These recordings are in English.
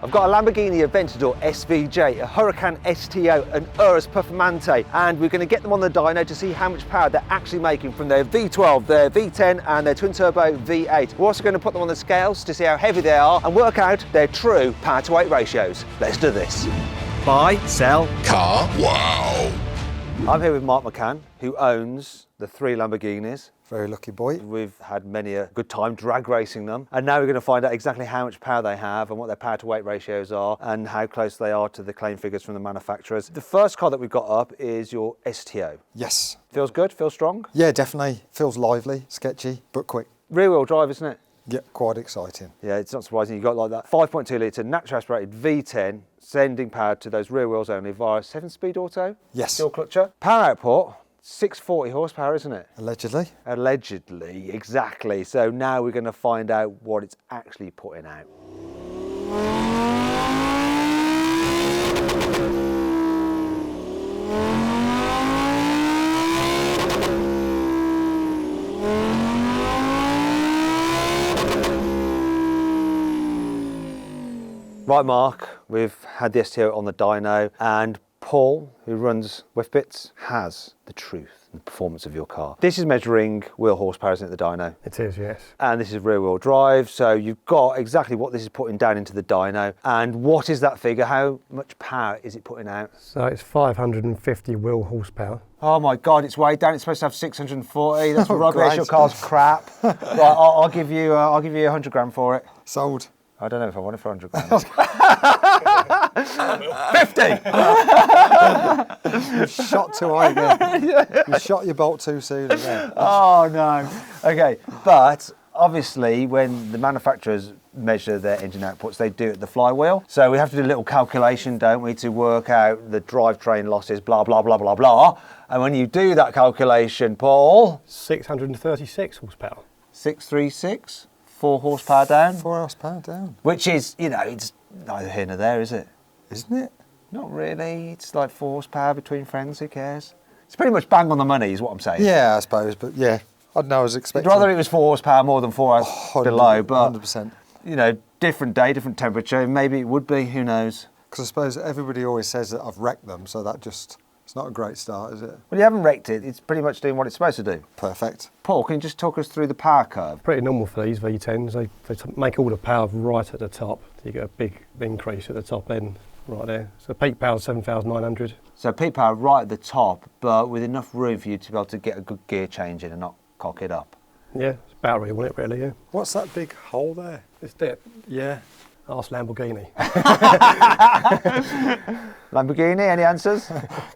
I've got a Lamborghini Aventador SVJ, a Huracan STO, an Urus Performante, and we're going to get them on the dyno to see how much power they're actually making from their V12, their V10 and their twin turbo V8. We're also going to put them on the scales to see how heavy they are and work out their true power to weight ratios. Let's do this. Buy, sell, Car wow. I'm here with Mark McCann, who owns the 3 Lamborghinis. Very lucky boy. We've had many a good time drag racing them, and now we're going to find out exactly how much power they have and what their power to weight ratios are and how close they are to the claim figures from the manufacturers. The first car that we've got up is your STO. Yes. Feels good? Feels strong? Yeah, definitely. Feels lively, sketchy, but quick. Rear wheel drive, isn't it? Yeah, quite exciting. Yeah, it's not surprising you got like that 5.2 litre naturally aspirated V10 sending power to those rear wheels only via 7-speed auto. Yes. Dual clutcher. Power output 640 horsepower, isn't it? Allegedly. Allegedly, exactly. So now we're going to find out what it's actually putting out. Right, Mark, we've had the STO on the dyno, and Paul, who runs Whiffbits, has the truth and performance of your car. This is measuring wheel horsepower, isn't it, the dyno? It is, yes. And this is rear wheel drive, so you've got exactly what this is putting down into the dyno. And what is that figure? How much power is it putting out? So it's 550 wheel horsepower. Oh my God, it's way down. It's supposed to have 640. That's rubbish. Great. Your car's crap. Right, I'll give you 100 grand for it. Sold. I don't know if I want it for 100 grand. 50! You've shot too high again. You shot your bolt too soon again. Oh no. Okay, but obviously when the manufacturers measure their engine outputs, they do it at the flywheel. So we have to do a little calculation, don't we, to work out the drivetrain losses, blah, blah, blah, blah, blah. And when you do that calculation, Paul... 636 horsepower. 636? 4 horsepower down? 4 horsepower down. Which is, you know, it's neither here nor there, is it? Isn't it? Not really. It's like 4 horsepower between friends, who cares? It's pretty much bang on the money is what I'm saying. Yeah, I suppose, but yeah. I don't know, I was expecting... I'd rather it was 4 horsepower more than 4 below, but... 100%. You know, different day, different temperature, maybe it would be, who knows? Because I suppose everybody always says that I've wrecked them, so that just... It's not a great start, is it? Well, you haven't wrecked it. It's pretty much doing what it's supposed to do. Perfect. Paul, can you just talk us through the power curve? Pretty normal for these V10s. They make all the power right at the top. You get a big increase at the top end right there. So peak power is 7,900. So peak power right at the top, but with enough room for you to be able to get a good gear change in and not cock it up. Yeah, it's about where you want it really, yeah. What's that big hole there? It's dip. Yeah. Ask Lamborghini. Lamborghini, any answers?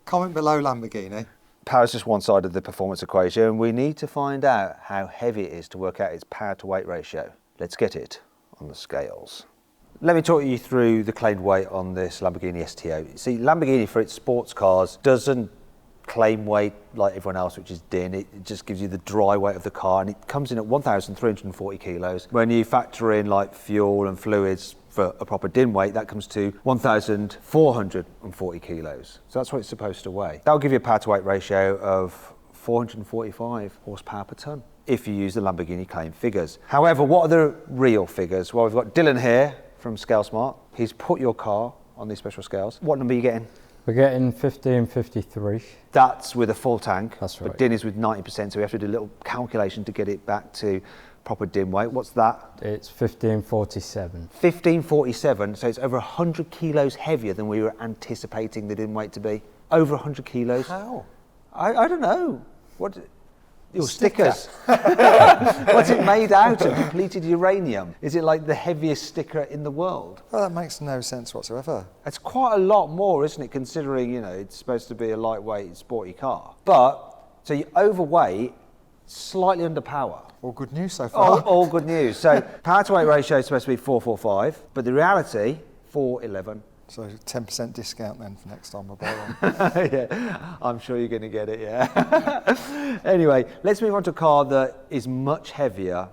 Comment below Lamborghini. Power's just one side of the performance equation. We need to find out how heavy it is to work out its power to weight ratio. Let's get it on the scales. Let me talk you through the claimed weight on this Lamborghini STO. See, Lamborghini for its sports cars doesn't claim weight like everyone else, which is DYNO. It just gives you the dry weight of the car, and it comes in at 1,340 kilos. When you factor in like fuel and fluids for a proper DYNO weight, that comes to 1,440 kilos. So that's what it's supposed to weigh. That'll give you a power to weight ratio of 445 horsepower per tonne if you use the Lamborghini claim figures. However, what are the real figures? Well, we've got Dylan here from Scale Smart. He's put your car on these special scales. What number are you getting? We're getting 1553. That's with a full tank. That's right. But DYNO is with 90%, so we have to do a little calculation to get it back to proper DYNO weight. What's that? It's 1547. 1547, so it's over 100 kilos heavier than we were anticipating the DYNO weight to be. Over 100 kilos. How? I don't know. What? Your stickers. What's it made out of? Depleted uranium? Is it like the heaviest sticker in the world? Well, that makes no sense whatsoever. It's quite a lot more, isn't it, considering, you know, it's supposed to be a lightweight, sporty car. But, so you're overweight, slightly under power. All good news so far. All good news. So power to weight ratio is supposed to be 445, but the reality, 411. So 10% discount then for next time I buy one. Yeah, I'm sure you're going to get it, yeah. Anyway, let's move on to a car that is much heavier,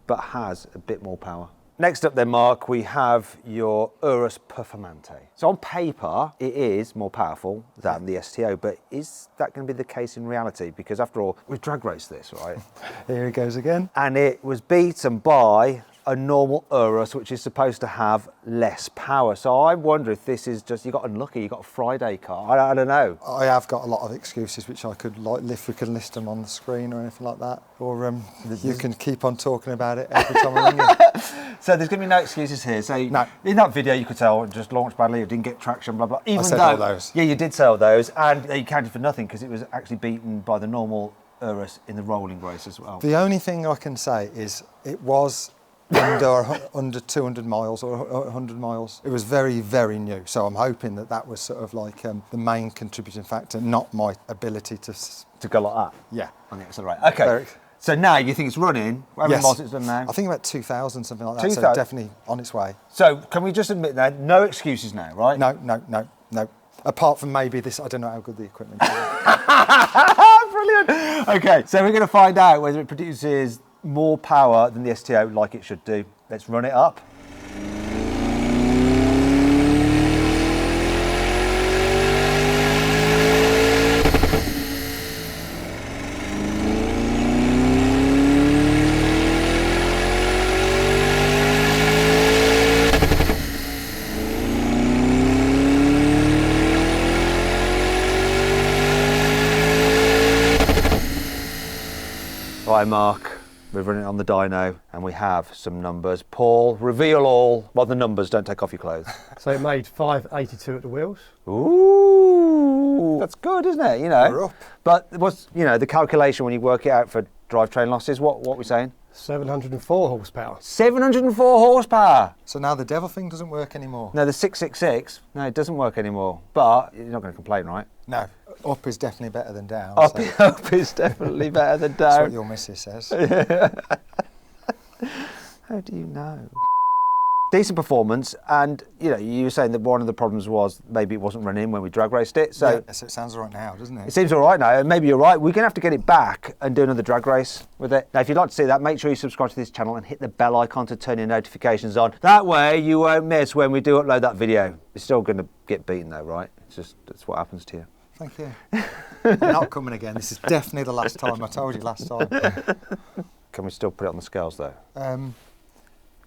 but has a bit more power. Next up then, Mark, we have your Urus Performante. So on paper, it is more powerful than the STO, but is that going to be the case in reality? Because after all, we've drag raced this, right? Here he goes again. And it was beaten by a normal Urus, which is supposed to have less power. So I wonder if this is just, you got unlucky, you got a Friday car. I don't know. I have got a lot of excuses which I could, like, if we can list them on the screen or anything like that. Or you can keep on talking about it every time I ring you. So there's going to be no excuses here. So No. in that video, you could say, oh, it just launched badly, it didn't get traction, blah, blah. Even said though, all those. Yeah, you did say all those, and you counted for nothing because it was actually beaten by the normal Urus in the rolling race as well. The only thing I can say is it was under 200 miles or 100 miles. It was very, very new. So I'm hoping that that was sort of like the main contributing factor, not my ability to To go like that? Yeah. On the accelerator. Okay. Very- So now you think it's running? How many Yes. miles it's done now? I think about 2,000, something like that. 2,000? So definitely on its way. So can we just admit that? No excuses now, right? No. Apart from maybe this, I don't know how good the equipment is. Brilliant. Okay, so we're going to find out whether it produces more power than the STO like it should do. Let's run it up. Right, Mark, we're running on the dyno and we have some numbers. Paul, reveal all. Well, the numbers, don't take off your clothes. So it made 582 at the wheels. Ooh, that's good, isn't it? You know. We're up. But what's, you know, the calculation when you work it out for drivetrain losses, what are we saying? 704 horsepower. 704 horsepower. So now the devil thing doesn't work anymore. No, the 666, no, it doesn't work anymore. But you're not going to complain, right? No. Up is definitely better than down. Up, so up is definitely better than that's what down. your missus says. How do you know? Decent performance, and you know, you were saying that one of the problems was maybe it wasn't running when we drag raced it. So yeah, so it sounds all right now, doesn't it it? seems all right now, and maybe you're right. We're going to have to get it back and do another drag race with it. Now, if you'd like to see that, make sure you subscribe to this channel and hit the bell icon to turn your notifications on. That way, you won't miss when we do upload that video. It's still going to get beaten though, right? It's just, that's what happens to you. Thank you. I'm not coming again. This is definitely the last time. I told you last time. Can we still put it on the scales though? Um,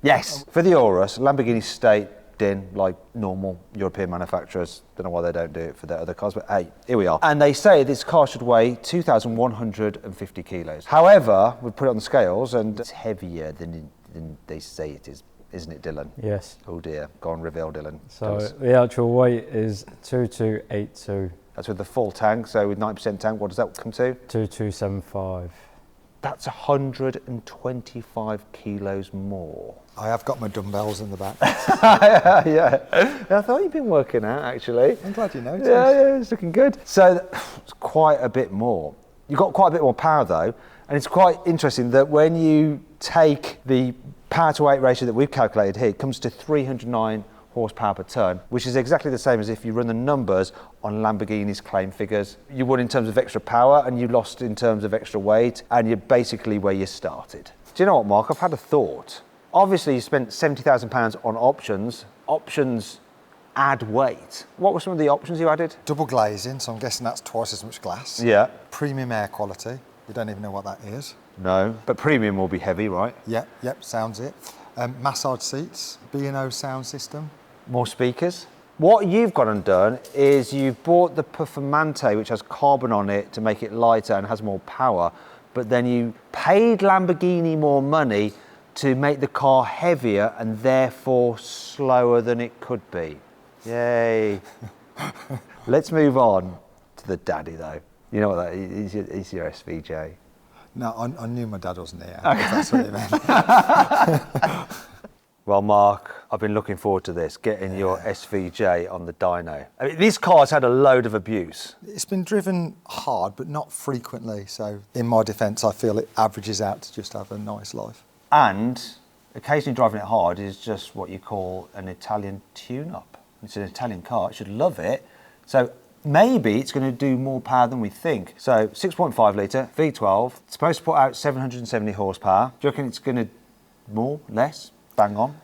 Yes, for the Urus, Lamborghini state in like normal European manufacturers. Don't know why they don't do it for their other cars, but hey, here we are. And they say this car should weigh 2,150 kilos. However, we put it on the scales and it's heavier than they say it is. Isn't it, Dylan? Yes. Oh dear, go on, reveal, Dylan. So the actual weight is 2282. That's with the full tank, so with 9% tank, what does that come to? 2275. That's 125 kilos more. I have got my dumbbells in the back. Yeah, I thought you'd been working out actually. I'm glad you noticed. Yeah, it's looking good. So it's quite a bit more. You've got quite a bit more power though, and it's quite interesting that when you take the power to weight ratio that we've calculated here, it comes to 309 horsepower per tonne, which is exactly the same as if you run the numbers on Lamborghini's claim figures. You won in terms of extra power and you lost in terms of extra weight, and you're basically where you started. Do you know what, Mark? I've had a thought. Obviously, you spent £70,000 on options. Options add weight. What were some of the options you added? Double glazing, so I'm guessing that's twice as much glass. Yeah. Premium air quality. You don't even know what that is. No, but premium will be heavy, right? Yep, sounds it. Massage seats, DYNO sound system. More speakers. What you've got undone is you've bought the Performante, which has carbon on it to make it lighter and has more power, but then you paid Lamborghini more money to make the car heavier and therefore slower than it could be. Yay. Let's move on to the daddy though. You know what that is? He's your SVJ. No, I knew my dad wasn't here. If that's what you meant. Well, Mark, I've been looking forward to this, getting your SVJ on the dyno. I mean, this car's had a load of abuse. It's been driven hard, but not frequently. So in my defence, I feel it averages out to just have a nice life. And occasionally driving it hard is just what you call an Italian tune-up. It's an Italian car, it should love it. So maybe it's going to do more power than we think. So 6.5 litre, V12, it's supposed to put out 770 horsepower. Do you reckon it's going to more, less, bang on?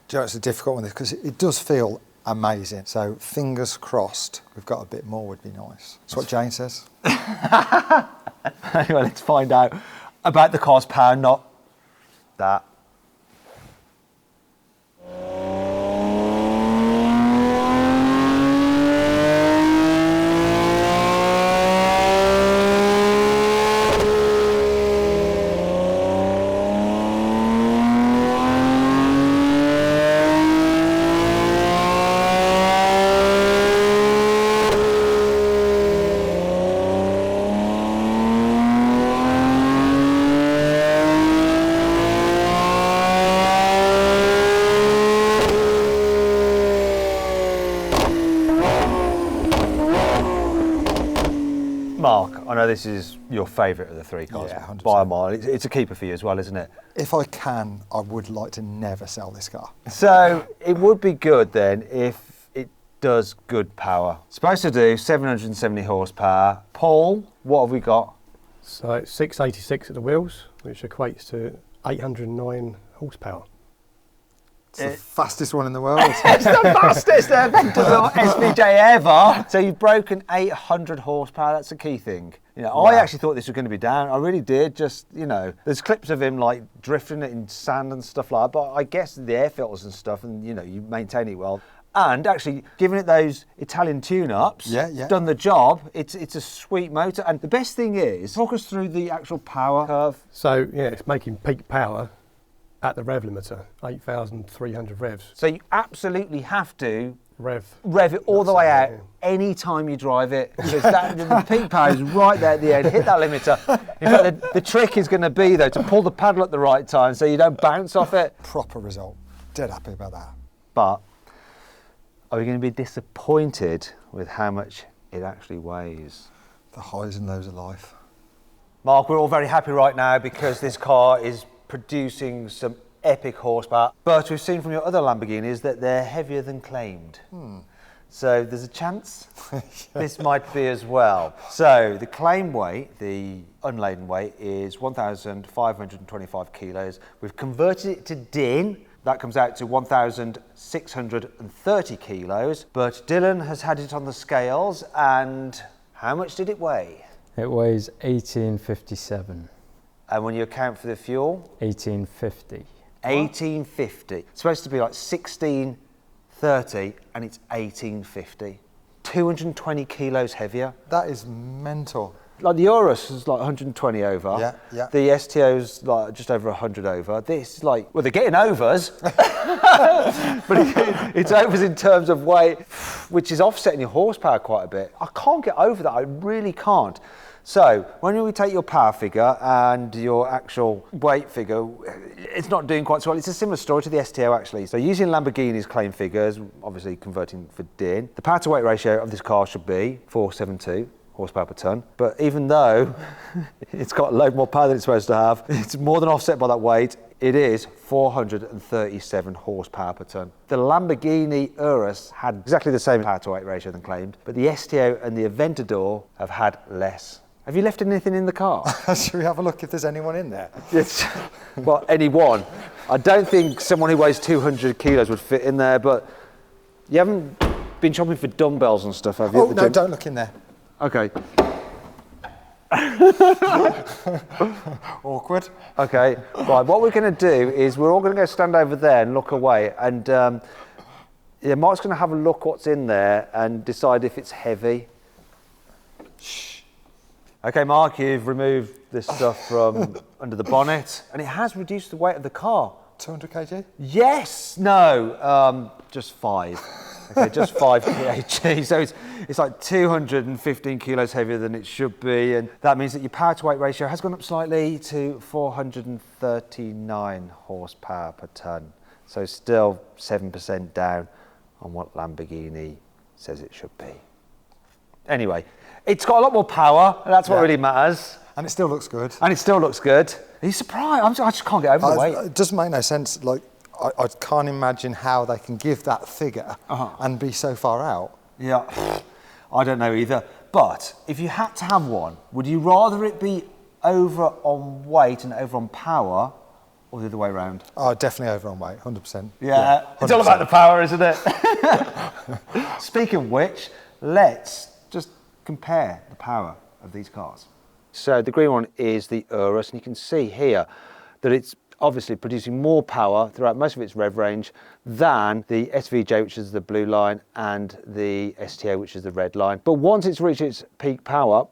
Do you know, it's a difficult one because it does feel amazing. So fingers crossed, we've got a bit more would be nice. That's what Jane says. Anyway, let's find out about the car's power, not that. I know this is your favourite of the three cars, Yeah, 100%. by a mile. It's a keeper for you as well, isn't it? If I can, I would like to never sell this car. So it would be good then if it does good power. It's supposed to do 770 horsepower. Paul, what have we got? So it's 686 at the wheels, which equates to 809 horsepower. It's the fastest one in the world. It's the fastest Aventador SVJ ever. So you've broken 800 horsepower. That's a key thing. You know, I actually thought this was going to be down. I really did. Just, you know, there's clips of him like drifting it in sand and stuff like that. But I guess the air filters and stuff, and you know, you maintain it well. And actually, giving it those Italian tune-ups, done the job. It's a sweet motor. And the best thing is, talk us through the actual power curve. So yeah, it's making peak power at the rev limiter, 8,300 revs. So you absolutely have to Rev it all the way out any time you drive it, because the peak power is right there at the end. Hit that limiter. In fact, the trick is going to be though to pull the paddle at the right time so you don't bounce off it. Proper result. Dead happy about that. But are we going to be disappointed with how much it actually weighs? The highs and lows of life. Mark, we're all very happy right now because this car is producing some epic horsepower, but we've seen from your other Lamborghinis that they're heavier than claimed. So there's a chance this might be as well. So the claim weight, the unladen weight, is 1,525 kilos. We've converted it to DYNO. That comes out to 1,630 kilos, but Dylan has had it on the scales, and how much did it weigh? It weighs 1857. And when you account for the fuel? 1850. 1850. It's supposed to be like 1630 and it's 1850. 220 kilos heavier. That is mental. Like the Urus is like 120 over. Yeah, yeah. The STO's like just over 100 over. This is like, well, they're getting overs, but it's overs in terms of weight, which is offsetting your horsepower quite a bit. I can't get over that. I really can't. So when we take your power figure and your actual weight figure, it's not doing quite so well. It's a similar story to the STO actually. So using Lamborghini's claim figures, obviously converting for DYNO, the power to weight ratio of this car should be 472 horsepower per tonne. But even though it's got a load more power than it's supposed to have, it's more than offset by that weight. It is 437 horsepower per tonne. The Lamborghini Urus had exactly the same power to weight ratio than claimed, but the STO and the Aventador have had less. Have you left anything in the car? Should we have a look if there's anyone in there? Yes. Well, anyone. I don't think someone who weighs 200 kilos would fit in there, but you haven't been shopping for dumbbells and stuff, have you? Oh, no, don't look in there. Okay. Awkward. Okay. Right, what we're going to do is we're all going to go stand over there and look away, and yeah, Mark's going to have a look what's in there and decide if it's heavy. Shh. Okay, Mark, you've removed this stuff from under the bonnet, and it has reduced the weight of the car. 200 kg? Yes, no, just 5. Okay, just 5 kg. So it's like 215 kilos heavier than it should be, and that means that your power to weight ratio has gone up slightly to 439 horsepower per tonne. So still 7% down on what Lamborghini says it should be. Anyway, it's got a lot more power, and that's what really matters. And it still looks good. And it still looks good. Are you surprised? I just can't get over the weight. It doesn't make no sense. Like, I can't imagine how they can give that figure and be so far out. Yeah, I don't know either. But if you had to have one, would you rather it be over on weight and over on power, or the other way around? Oh, definitely over on weight, 100%. Yeah, 100%. It's all about the power, isn't it? Speaking of which, let's just compare the power of these cars. So the green one is the Urus, and you can see here that it's obviously producing more power throughout most of its rev range than the SVJ, which is the blue line, and the STO, which is the red line. But once it's reached its peak power,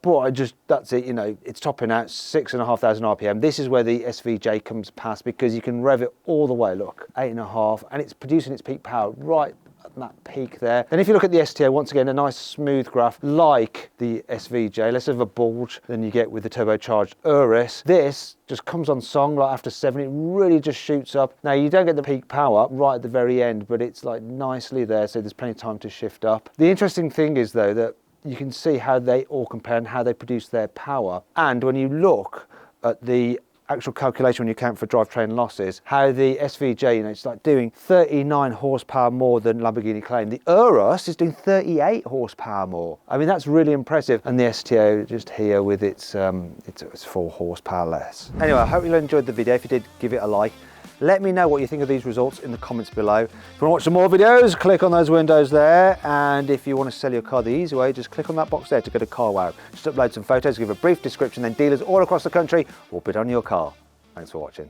that's it, you know, it's topping out 6,500 RPM. This is where the SVJ comes past, because you can rev it all the way, look, 8.5, and it's producing its peak power right at that peak there. Then if you look at the STO, once again, a nice smooth graph like the SVJ, less of a bulge than you get with the turbocharged Urus. This just comes on song right after 7, it really just shoots up. Now you don't get the peak power right at the very end, but it's like nicely there, so there's plenty of time to shift up. The interesting thing is though that you can see how they all compare and how they produce their power. And when you look at the actual calculation when you account for drivetrain losses, how the SVJ, you know, it's like doing 39 horsepower more than Lamborghini claim. The Urus is doing 38 horsepower more. I mean, that's really impressive. And the STO just here with its 4 horsepower less. Anyway, I hope you enjoyed the video. If you did, give it a like. Let me know what you think of these results in the comments below. If you want to watch some more videos, click on those windows there. And if you want to sell your car the easy way, just click on that box there to go to carwow. Just upload some photos, give a brief description, then dealers all across the country will bid on your car. Thanks for watching.